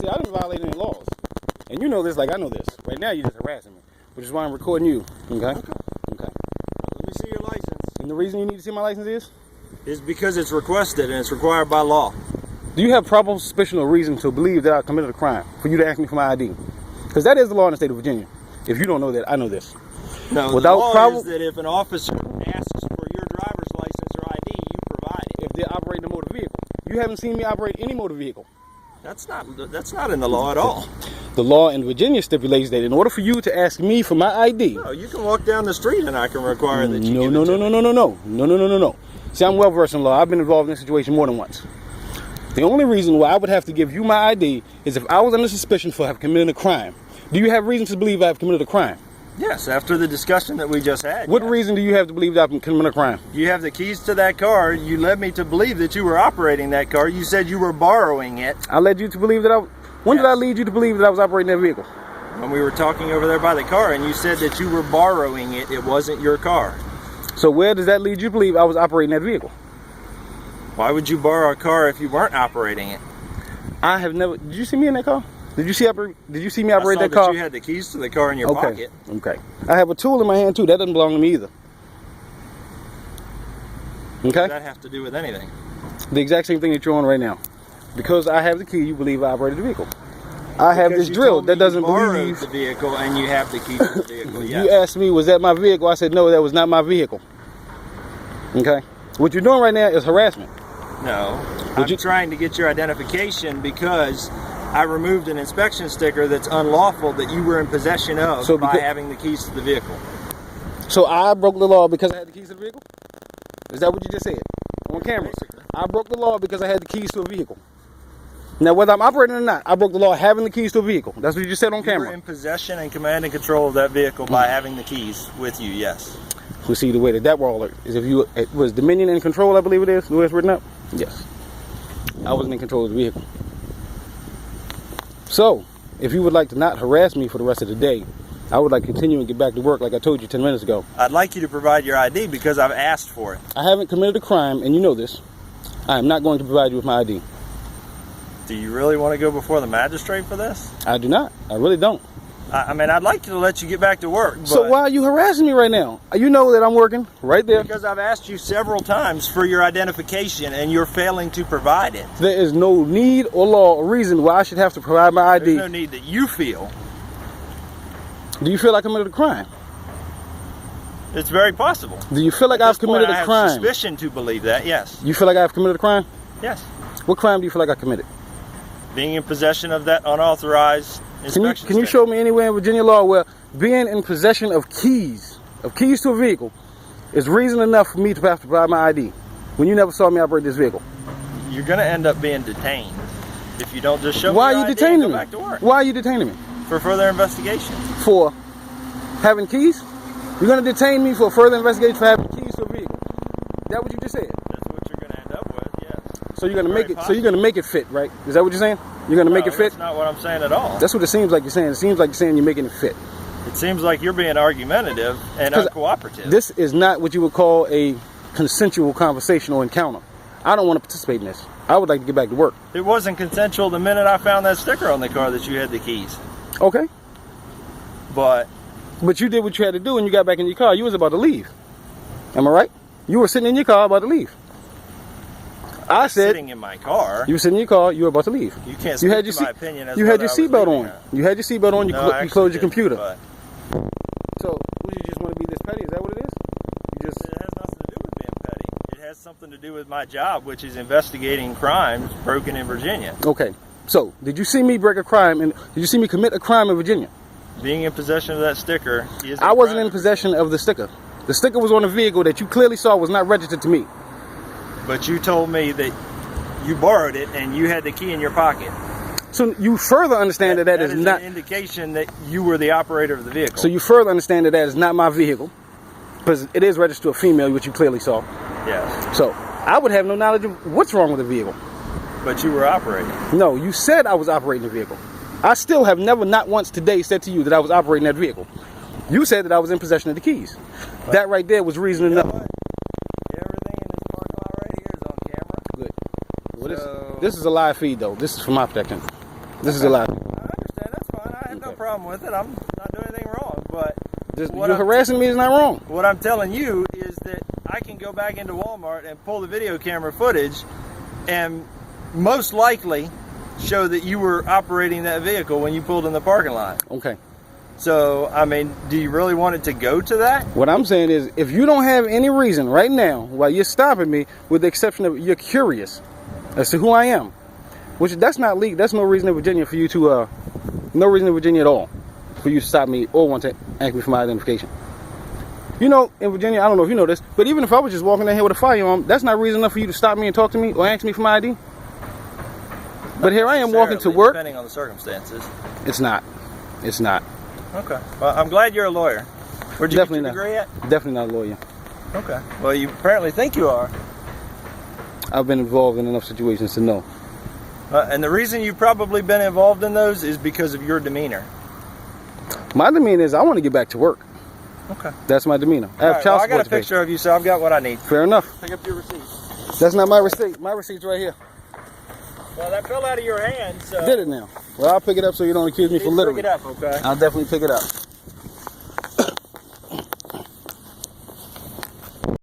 See, I didn't violate any laws. And you know this like I know this. Right now, you're just harassing me, which is why I'm recording you. Okay? Okay. Let me see your license. And the reason you need to see my license is because it's requested and it's required by law. Do you have probable suspicion or reason to believe that I committed a crime for you to ask me for my ID? Because that is the law in the state of Virginia. If you don't know that, I know this. No, the law is that if an officer asks for your driver's license or ID, you provide it. If they're operating a motor vehicle. You haven't seen me operate any motor vehicle. That's not in the law at all. The law in Virginia stipulates that in order for you to ask me for my ID... No, you can walk down the street and I can require that you No. See, I'm well versed in law. I've been involved in this situation more than once. The only reason why I would have to give you my ID is if I was under suspicion for having committed a crime. Do you have reason to believe I have committed a crime? Yes, after the discussion that we just had. What reason do you have to believe that I've committed a crime? You have the keys to that car. You led me to believe that you were operating that car. You said you were borrowing it. I led you to believe that When did I lead you to believe that I was operating that vehicle? When we were talking over there by the car and you said that you were borrowing it. It wasn't your car. So where does that lead you to believe I was operating that vehicle? Why would you borrow a car if you weren't operating it? I have never... Did you see me in that car? Did you see me operate that car? You had the keys to the car in your pocket. Okay. I have a tool in my hand too. That doesn't belong to me either. Okay. What does that have to do with anything? The exact same thing that you're on right now. Because I have the key, you believe I operated the vehicle. I have this drill that doesn't believe the vehicle, and you have the key to the vehicle. Yes. You asked me, was that my vehicle? I said, no, that was not my vehicle. Okay. What you're doing right now is harassment. No. I'm trying to get your identification because I removed an inspection sticker that's unlawful that you were in possession of by having the keys to the vehicle. So I broke the law because I had the keys to the vehicle? Is that what you just said? On camera. Basically. I broke the law because I had the keys to a vehicle. Now, whether I'm operating or not, I broke the law having the keys to a vehicle. That's what you just said on camera. You were in possession and command and control of that vehicle by having the keys with you, yes. We see the way that works is if you was dominion and control, I believe it is, the way it's written up. Yes. I wasn't in control of the vehicle. So, if you would like to not harass me for the rest of the day, I would like to continue and get back to work like I told you 10 minutes ago. I'd like you to provide your ID because I've asked for it. I haven't committed a crime, and you know this. I am not going to provide you with my ID. Do you really want to go before the magistrate for this? I do not. I really don't. I mean, I'd like to let you get back to work. But so why are you harassing me right now? You know that I'm working right there. Because I've asked you several times for your identification, and you're failing to provide it. There is no need or law or reason why I should have to provide my ID. There's no need that you feel. Do you feel like I committed a crime? It's very possible. Do you feel like I've committed a crime? I have suspicion to believe that, yes. You feel like I've committed a crime? Yes. What crime do you feel like I committed? Being in possession of that unauthorized inspection. Can you show me anywhere in Virginia law where being in possession of keys to a vehicle is reason enough for me to have to provide my ID when you never saw me operate this vehicle? You're going to end up being detained if you don't just show Why me are you your ID detaining and me? go back to work. Why are you detaining me? For further investigation. For having keys? You're going to detain me for further investigation for having keys to a vehicle? Is that what you just said? That's what you're going to end up with, yes. So you're going to make it. So you're going to make it fit, right? Is that what you're saying? You're going to make it fit? That's not what I'm saying at all. That's what it seems like you're saying. It seems like you're saying you're making it fit. It seems like you're being argumentative and uncooperative. This is not what you would call a consensual conversation or encounter. I don't want to participate in this. I would like to get back to work. It wasn't consensual the minute I found that sticker on the car that you had the keys. Okay. But you did what you had to do and you got back in your car. You was about to leave. Am I right? You were sitting in your car about to leave. I said sitting in my car. You were sitting in your car. You were about to leave. You can't speak to my opinion. You had your seatbelt on. You had your seatbelt on. You closed your computer. But so, you just want to be this petty? Is that what it is? It has nothing to do with being petty. It has something to do with my job, which is investigating crimes broken in Virginia. Okay. So, did you see me break a crime? And did you see me commit a crime in Virginia? Being in possession of that sticker is I wasn't in possession of the sticker. The sticker was on a vehicle that you clearly saw was not registered to me. But you told me that you borrowed it and you had the key in your pocket. So you further understand that is not an indication that you were the operator of the vehicle. So you further understand that is not my vehicle, because it is registered to a female, which you clearly saw. Yes. So I would have no knowledge of what's wrong with the vehicle. But you were operating. No, you said I was operating the vehicle. I still have never, not once today, said to you that I was operating that vehicle. You said that I was in possession of the keys. That right there was reason enough. Everything in this parking lot right here is on camera. Good. Well, this is a live feed, though. This is for my protection. This is a lie. I understand. That's fine. I have no problem with it. I'm not doing anything wrong. But you're harassing me is not wrong. What I'm telling you is that I can go back into Walmart and pull the video camera footage and most likely show that you were operating that vehicle when you pulled in the parking lot. Okay. So, I mean, do you really want it to go to that? What I'm saying is, if you don't have any reason right now why you're stopping me, with the exception of you're curious as to who I am, which that's not legal. That's no reason in Virginia for you to, no reason in Virginia at all for you to stop me or want to ask me for my identification. You know, in Virginia, I don't know if you know this, but even if I was just walking down here with a firearm, that's not reason enough for you to stop me and talk to me or ask me for my ID. But here I am walking to work. Depending on the circumstances. It's not. It's not. Okay. Well, I'm glad you're a lawyer. Where'd you get your degree at? Definitely not a lawyer. Okay. Well, you apparently think you are. I've been involved in enough situations to know. And the reason you've probably been involved in those is because of your demeanor. My demeanor is I want to get back to work. Okay. That's my demeanor. I have child support to pay. I got a picture of you, so I've got what I need. Fair enough. Pick up your receipt. That's not my receipt. My receipt's right here. Well, that fell out of your hand, so... Did it now. Well, I'll pick it up so you don't accuse me for littering. Pick it up, okay? I'll definitely pick it up.